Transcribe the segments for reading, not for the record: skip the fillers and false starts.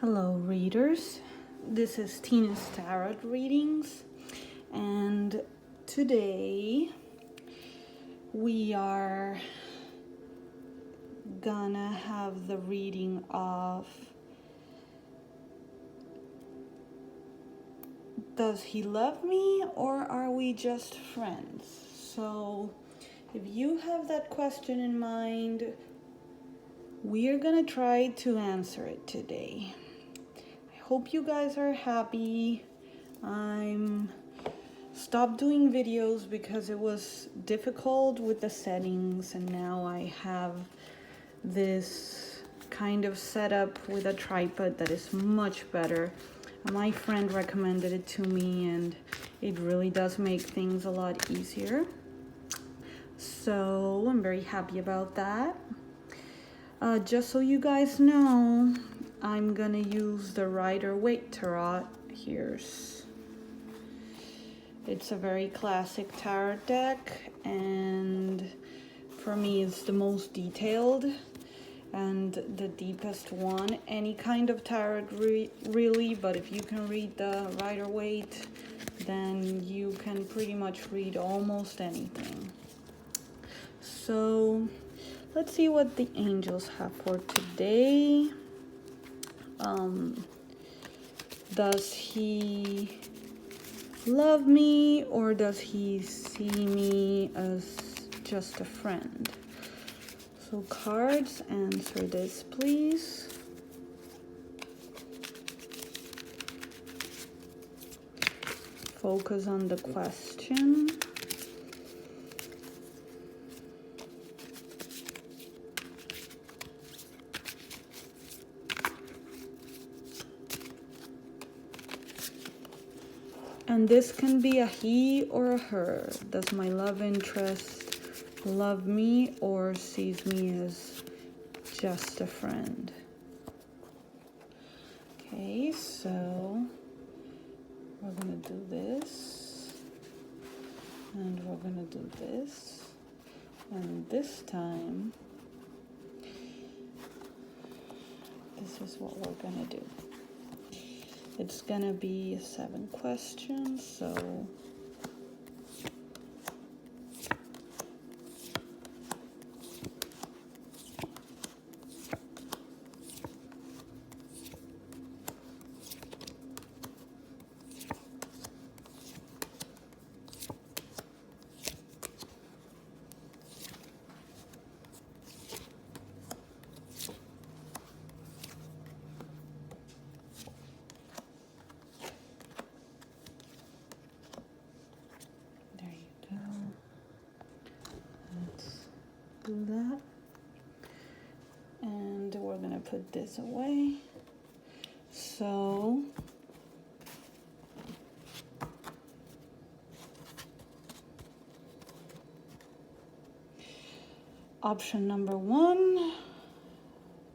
Hello, readers. This is Tina's Tarot Readings, and today we are gonna have the reading of Does He Love Me or Are We Just Friends? So, if you have that question in mind, we are gonna try to answer it today. Hope you guys are happy. I'm stopped doing videos because it was difficult with the settings, and now I have this kind of setup with a tripod that is much better. My friend recommended it to me, and it really does make things a lot easier. So I'm very happy about that. Just so you guys know, I'm gonna use the Rider-Waite Tarot. It's a very classic tarot deck, and for me it's the most detailed and the deepest one. Any kind of tarot really, but if you can read the Rider-Waite, then you can pretty much read almost anything. So let's see what the angels have for today. Does he love me or does he see me as just a friend? So cards, answer this, please. Focus on the question. And this can be a he or a her. Does my love interest love me or sees me as just a friend? Okay, so we're gonna do this, and we're gonna do this, and this time, this is what we're gonna do. It's gonna be 7 questions, so do that, and we're gonna put this away. So option number 1,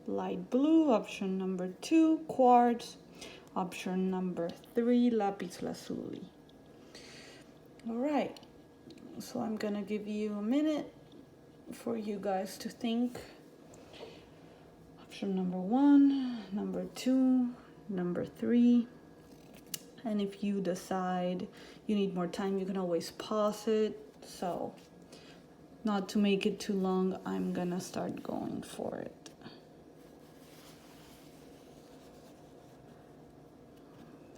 light blue. Option number 2, quartz. Option number 3, lapis lazuli. All right, so I'm gonna give you a minute for you guys to think. Option number 1, number 2, number 3. And if you decide you need more time, you can always pause it. So not to make it too long, I'm gonna start going for it.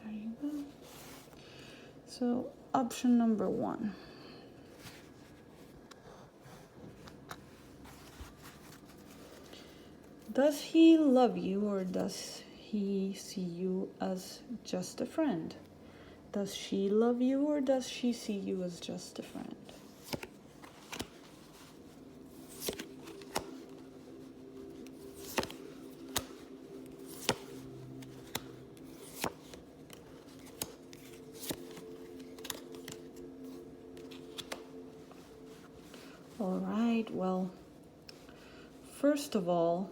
There you go. So option number 1. Does he love you or does he see you as just a friend? Does she love you or does she see you as just a friend? All right, well, first of all,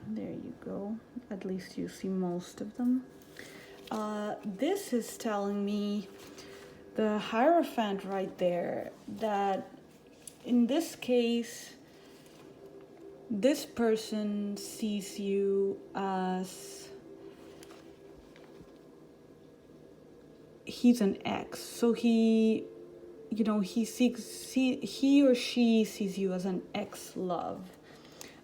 there you go. At least you see most of them. This is telling me, the Hierophant right there, that in this case, this person sees you as, he's an ex, so he or she sees you as an ex-love,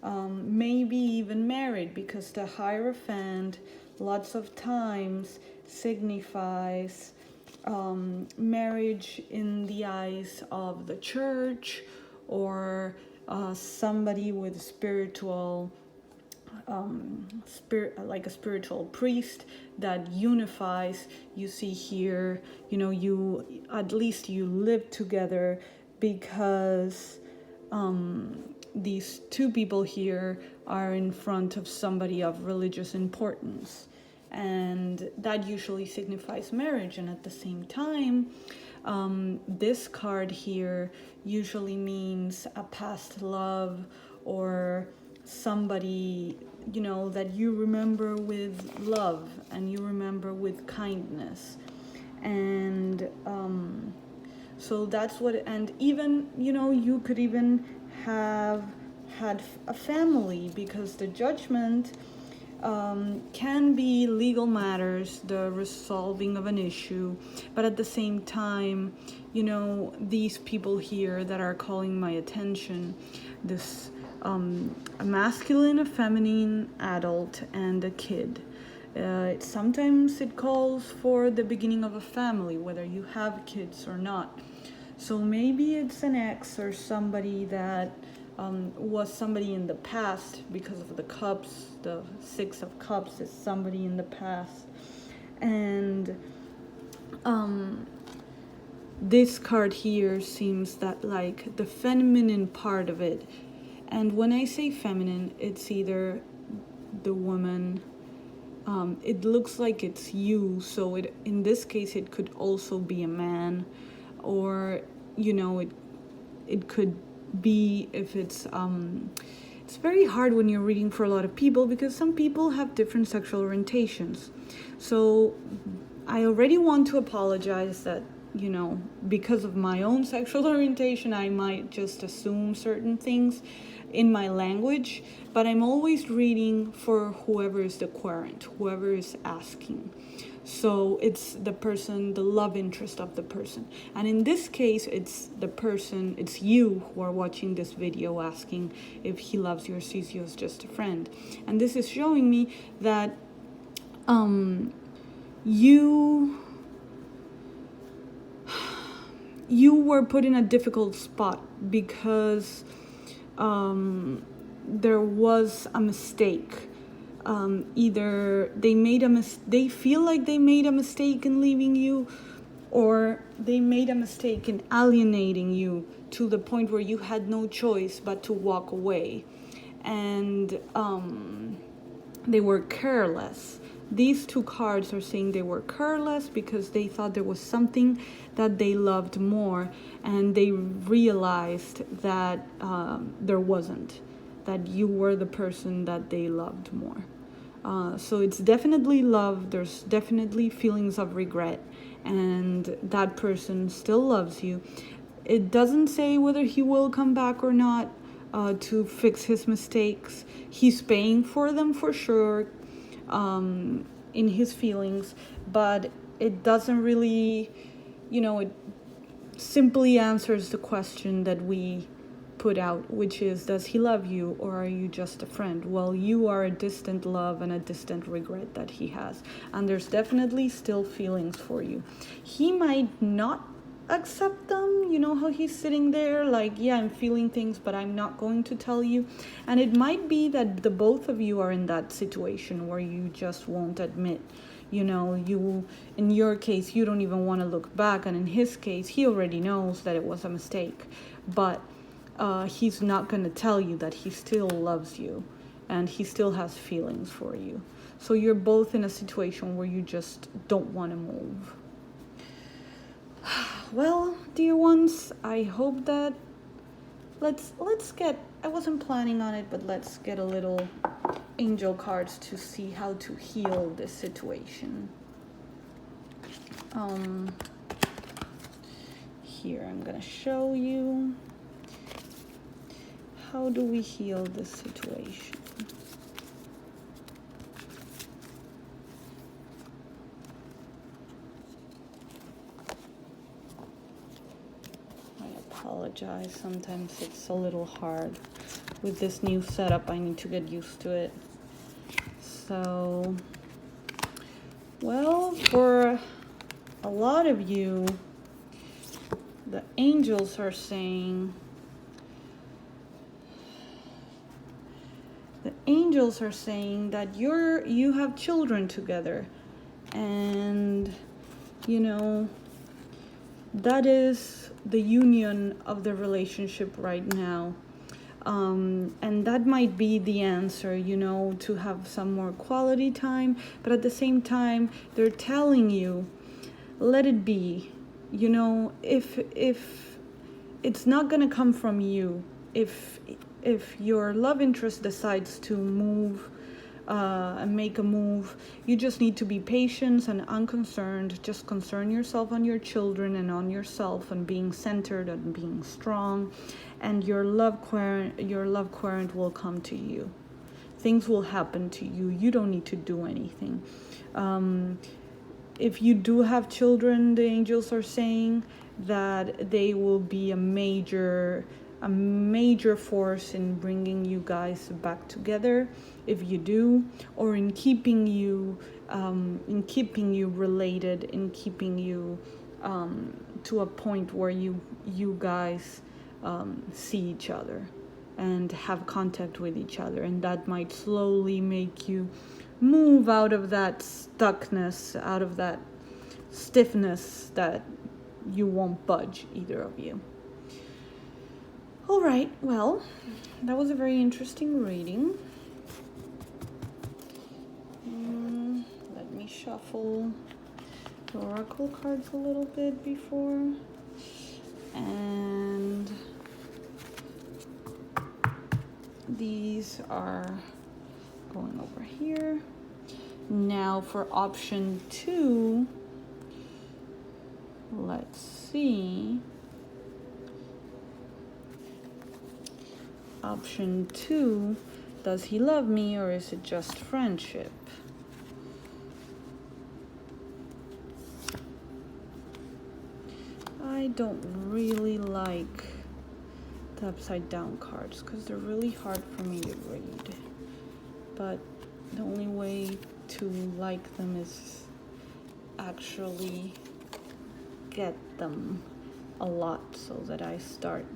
maybe even married, because the Hierophant lots of times signifies marriage in the eyes of the church, or somebody with spiritual like a spiritual priest that unifies. You see here, you at least you live together, because these two people here are in front of somebody of religious importance, and that usually signifies marriage. And at the same time, this card here usually means a past love, or somebody that you remember with love and you remember with kindness. And so that's what, and even you could even have had a family, because the Judgment can be legal matters, the resolving of an issue, but at the same time, these people here that are calling my attention, this a masculine, a feminine, adult, and a kid. Sometimes it calls for the beginning of a family, whether you have kids or not. So maybe it's an ex, or somebody that was somebody in the past, because of the cups. The Six of Cups is somebody in the past. And this card here seems that like the feminine part of it. And when I say feminine, it's either the woman, it looks like it's you, so in this case it could also be a man, or it could be, if it's very hard when you're reading for a lot of people, because some people have different sexual orientations. So I already want to apologize that because of my own sexual orientation, I might just assume certain things in my language, but I'm always reading for whoever is the querent, whoever is asking. So it's the person, the love interest of the person. And in this case, it's the person, it's you who are watching this video asking if he loves you or sees you as just a friend. And this is showing me that you were put in a difficult spot, because there was a mistake. Either they feel like they made a mistake in leaving you, or they made a mistake in alienating you to the point where you had no choice but to walk away. And they were careless. These two cards are saying they were careless because they thought there was something that they loved more, and they realized that there wasn't, that you were the person that they loved more. So it's definitely love. There's definitely feelings of regret, and that person still loves you. It doesn't say whether he will come back or not to fix his mistakes. He's paying for them for sure, in his feelings, but it doesn't really, it simply answers the question that we put out, which is, does he love you, or are you just a friend? Well, you are a distant love and a distant regret that he has, and there's definitely still feelings for you. He might not accept them. You know how he's sitting there like, yeah, I'm feeling things, but I'm not going to tell you. And it might be that the both of you are in that situation where you just won't admit. You, in your case, you don't even want to look back, and in his case, he already knows that it was a mistake, but he's not going to tell you that he still loves you and he still has feelings for you. So you're both in a situation where you just don't want to move. Well, dear ones, I hope that let's get, I wasn't planning on it, but let's get a little angel cards to see how to heal this situation. Here I'm gonna show you how do we heal this situation? I apologize. Sometimes it's a little hard. With this new setup, I need to get used to it. So, well, for a lot of you, the angels are saying, that you have children together, and you know, that is the union of the relationship right now. And that might be the answer, to have some more quality time, but at the same time, they're telling you, let it be. If it's not gonna come from you, if your love interest decides to move and make a move, you just need to be patient and unconcerned. Just concern yourself on your children and on yourself, and being centered and being strong, and your love querent will come to you. Things will happen to you. You don't need to do anything. If you do have children, the angels are saying that they will be a major force in bringing you guys back together, if you do, or in keeping you related, in keeping you to a point where you guys see each other and have contact with each other, and that might slowly make you move out of that stuckness, out of that stiffness that you won't budge, either of you. All right, well, that was a very interesting reading. Let me shuffle the oracle cards a little bit before. And these are going over here. Now for option 2, let's see. Option 2, does he love me or is it just friendship? I don't really like the upside down cards because they're really hard for me to read. But the only way to like them is actually get them a lot so that I start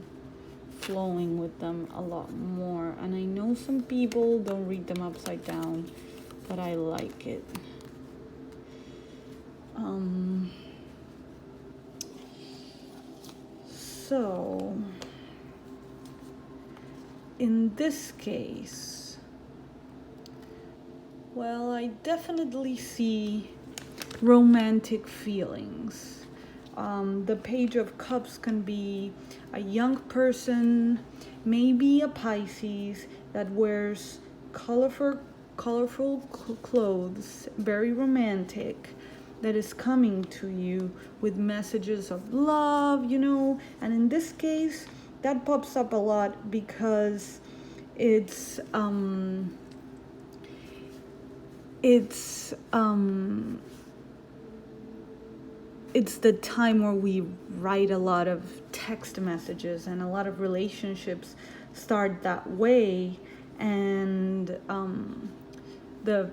flowing with them a lot more. And I know some people don't read them upside down, but I like it. So in this case, well, I definitely see romantic feelings. The Page of Cups can be a young person, maybe a Pisces, that wears colorful clothes, very romantic, that is coming to you with messages of love, and in this case, that pops up a lot because it's the time where we write a lot of text messages, and a lot of relationships start that way. And the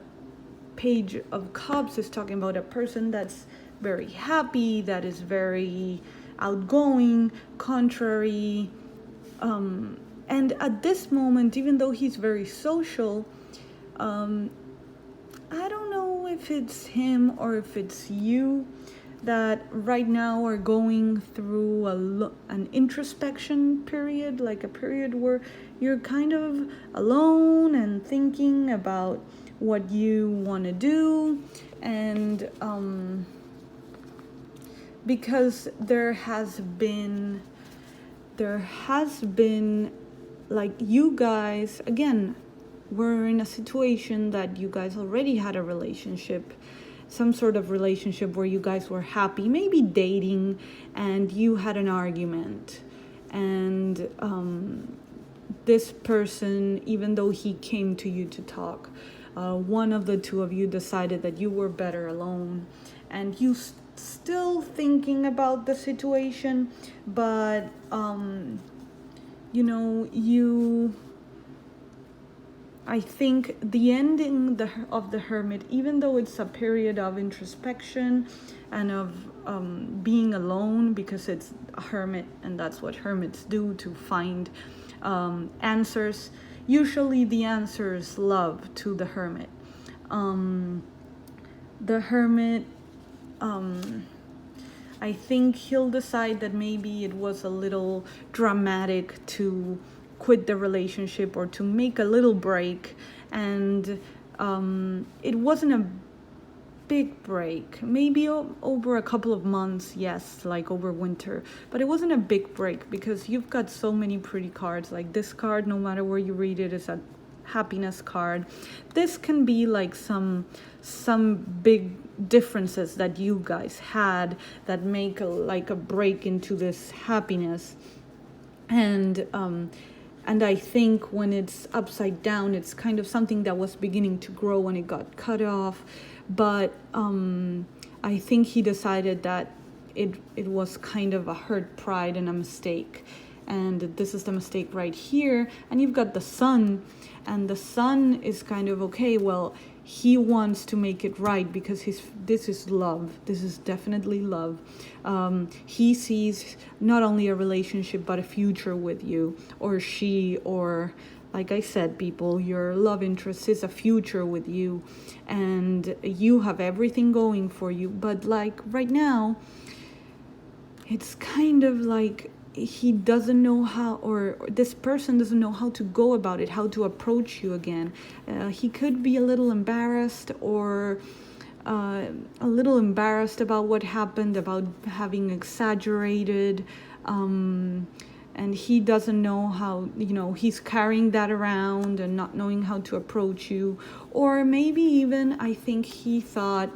Page of Cups is talking about a person that's very happy, that is very outgoing, contrary. And at this moment, even though he's very social, I don't know if it's him or if it's you that right now are going through an introspection period, like a period where you're kind of alone and thinking about what you want to do. And because there has been like, you guys, again, were in a situation that you guys already had a relationship, some sort of relationship where you guys were happy, maybe dating, and you had an argument, and this person, even though he came to you to talk, one of the two of you decided that you were better alone, and you still thinking about the situation, but I think the ending of the Hermit, even though it's a period of introspection and of being alone, because it's a hermit and that's what hermits do, to find answers. Usually the answer is love to the Hermit. The Hermit, I think he'll decide that maybe it was a little dramatic to quit the relationship or to make a little break, and it wasn't a big break, maybe over a couple of months, yes, like over winter, but it wasn't a big break because you've got so many pretty cards. Like this card, no matter where you read it, is a happiness card. This can be like some big differences that you guys had that make a break into this happiness. And I think when it's upside down, it's kind of something that was beginning to grow and it got cut off. But I think he decided that it was kind of a hurt pride and a mistake. And this is the mistake right here. And you've got the Sun, and the Sun is kind of, okay, well, he wants to make it right because this is love. This is definitely love. He sees not only a relationship but a future with you, or she, or like I said, people, your love interest is a future with you, and you have everything going for you. But like right now, it's kind of like he doesn't know how, or this person doesn't know how to go about it, how to approach you again. He could be a little embarrassed, or a little embarrassed about what happened, about having exaggerated, and he doesn't know how, he's carrying that around and not knowing how to approach you. Or maybe even, I think he thought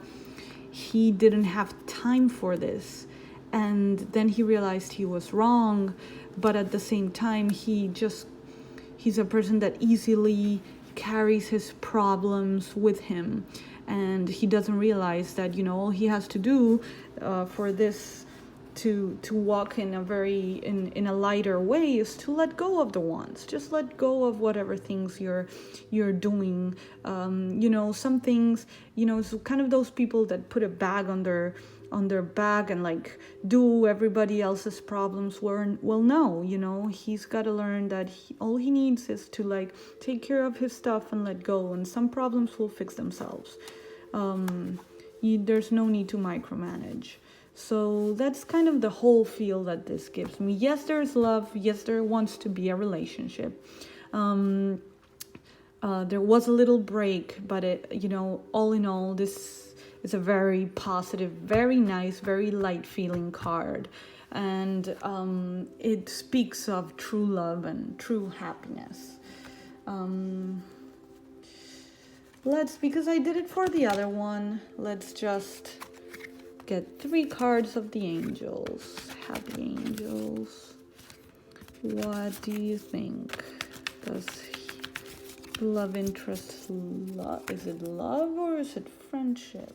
he didn't have time for this, and then he realized he was wrong. But at the same time, he's a person that easily carries his problems with him, and he doesn't realize that all he has to do for this to walk in a lighter way is to let go of the wands. Just let go of whatever things you're doing. Some things, it's kind of those people that put a bag on their back and like do everybody else's problems. Well, no, he's got to learn that all he needs is to like take care of his stuff and let go, and some problems will fix themselves. There's no need to micromanage. So that's kind of the whole feel that this gives me. Yes, there's love. Yes, there wants to be a relationship. There was a little break, but all in all, this is a very positive, very nice, very light feeling card. And it speaks of true love and true happiness. Because I did it for the other one, let's just get 3 cards of the angels. Happy angels. What do you think? Does love interest is it love or is it friendship?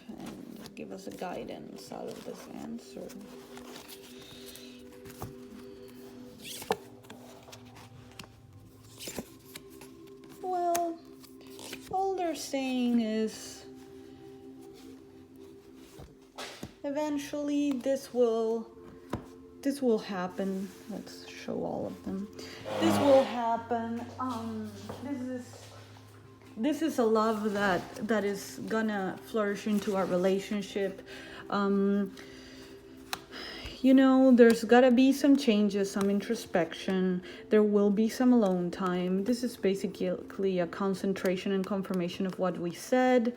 And give us a guidance out of this answer. Well, all they're saying is eventually this will happen. Let's show all of them. This will happen. This is a love that is gonna flourish into our relationship. There's gotta be some changes, some introspection. There will be some alone time. This is basically a concentration and confirmation of what we said.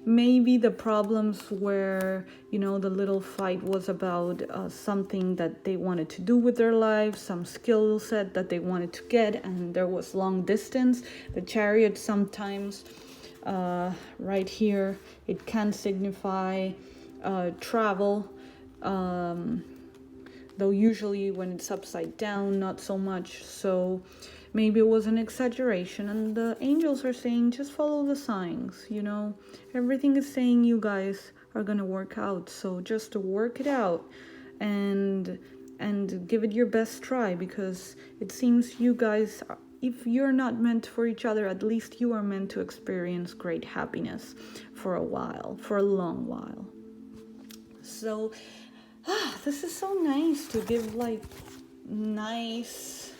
Maybe the problems where, the little fight was about something that they wanted to do with their lives, some skill set that they wanted to get, and there was long distance. The Chariot sometimes, right here, it can signify travel. though usually when it's upside down, not so much. So maybe it was an exaggeration, and the angels are saying just follow the signs, you know. Everything is saying you guys are gonna work out, so just to work it out and give it your best try, because it seems you guys, if you're not meant for each other, at least you are meant to experience great happiness for a while, for a long while. So this is so nice to give like nice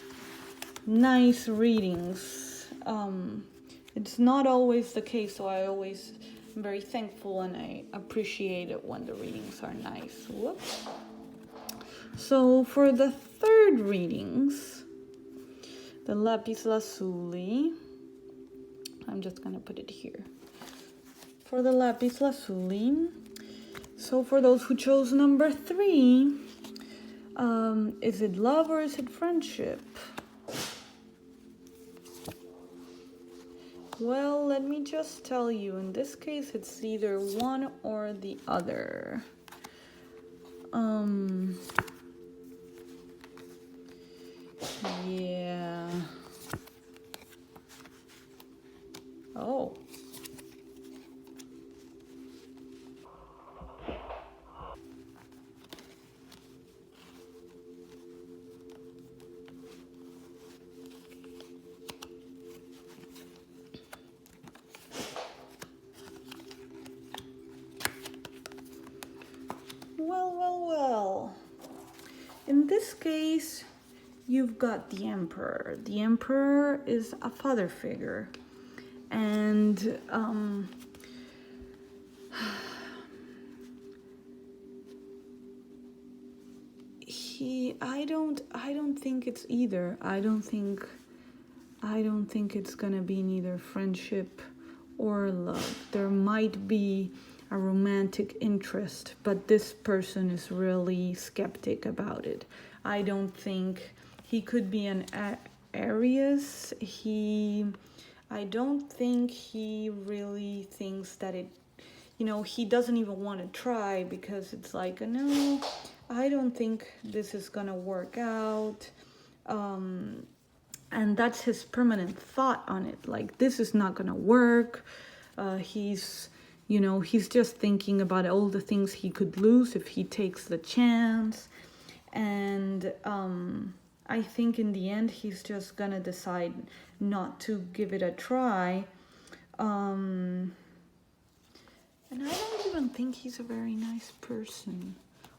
readings. It's not always the case, so I always am very thankful and I appreciate it when the readings are nice. Whoops. So for the third readings, the lapis lazuli, I'm just gonna put it here. For the lapis lazuli, so for those who chose number 3, is it love or is it friendship? Well, let me just tell you, in this case, it's either one or the other. Yeah. Oh. Well. In this case, you've got the Emperor. The Emperor is a father figure. And I don't think it's either. I don't think it's gonna be neither friendship or love. There might be a romantic interest, but this person is really skeptic about it. I don't think he could be an Aries. I don't think he really thinks that it, you know, he doesn't even want to try, because it's like, no, I don't think this is gonna work out. And that's his permanent thought on it. Like, this is not gonna work. He's just thinking about all the things he could lose if he takes the chance. And I think in the end, he's just gonna decide not to give it a try. And I don't even think he's a very nice person,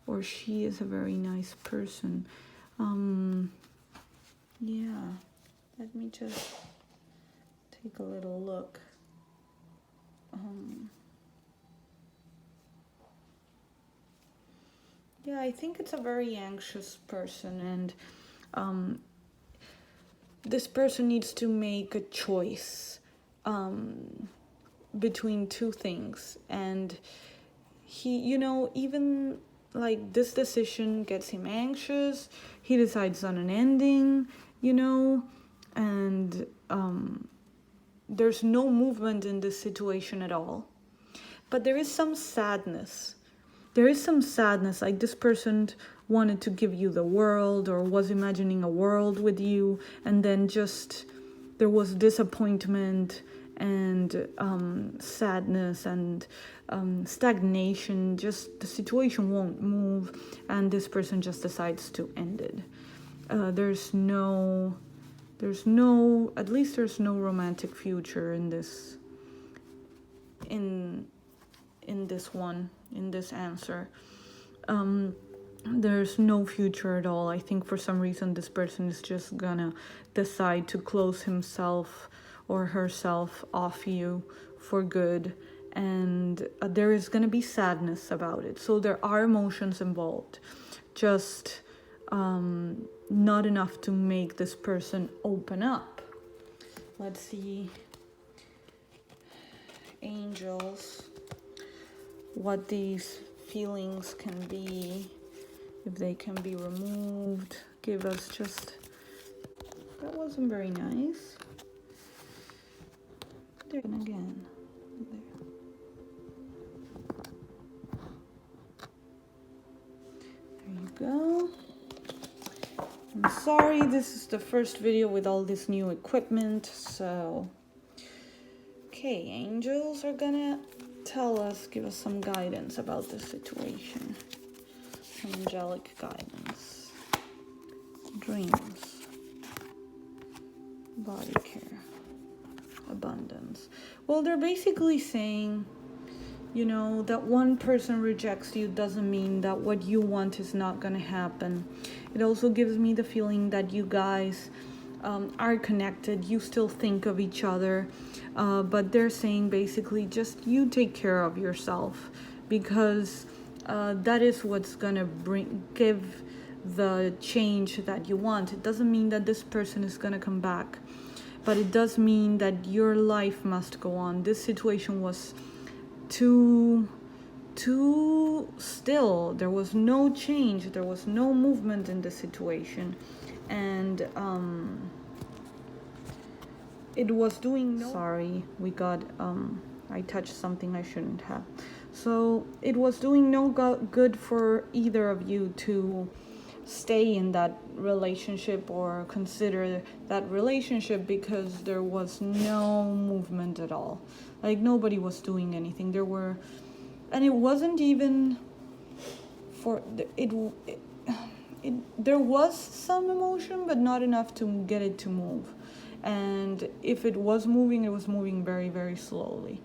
or she is a very nice person. Yeah, let me just take a little look. Yeah, I think it's a very anxious person, and this person needs to make a choice between two things, and he, even like this decision gets him anxious. He decides on an ending, and there's no movement in this situation at all. But there is some sadness. Like this person wanted to give you the world, or was imagining a world with you, and then just there was disappointment and sadness and stagnation. Just the situation won't move, and this person just decides to end it. There's no romantic future in this answer. There's no future at all. I think for some reason this person is just gonna decide to close himself or herself off you for good, and there is gonna be sadness about it. So there are emotions involved, just not enough to make this person open up. Let's see, angels, what these feelings can be, if they can be removed. Give us just, that wasn't very nice. There again. There you go. sorry, this is the first video with all this new equipment, so... Okay, angels are gonna tell us, give us some guidance about the situation. Some angelic guidance. Dreams. Body care. Abundance. Well, they're basically saying, you know, that one person rejects you doesn't mean that what you want is not gonna happen. It also gives me the feeling that you guys are connected. You still think of each other, but they're saying basically just you take care of yourself, because that is what's gonna give the change that you want. It doesn't mean that this person is gonna come back, but it does mean that your life must go on. This situation was too still. There was no change, there was no movement in the situation, and it was doing no... Sorry, we got I touched something I shouldn't have. So it was doing no good for either of you to stay in that relationship or consider that relationship, because there was no movement at all. Like, nobody was doing anything. There were, and it wasn't even for there was some emotion, but not enough to get it to move. And if it was moving, it was moving very, very slowly,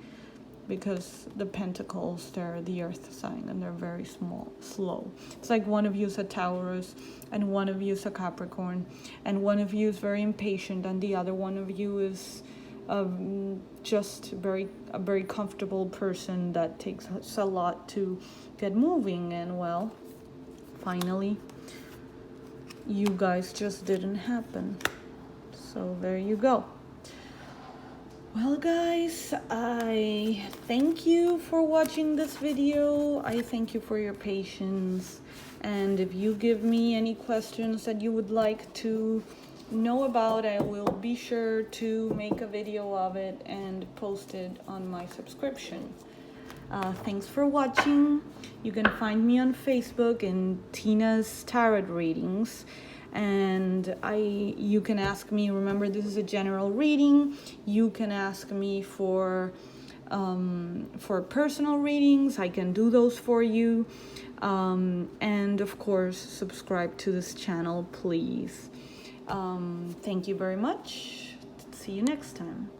because the pentacles, they're the earth sign, and they're very slow. It's like one of you is a Taurus, and one of you is a Capricorn, and one of you is very impatient, and the other one of you is just a very comfortable person that takes a lot to get moving. And well, finally, you guys just didn't happen. So there you go. Well, guys, I thank you for watching this video. I thank you for your patience. And if you give me any questions that you would like to know about, I will be sure to make a video of it and post it on my subscription. Thanks for watching. You can find me on Facebook in Tina's Tarot Readings. And you can ask me, remember, this is a general reading. You can ask me for personal readings. I can do those for you. And of course, subscribe to this channel, please. Thank you very much. See you next time.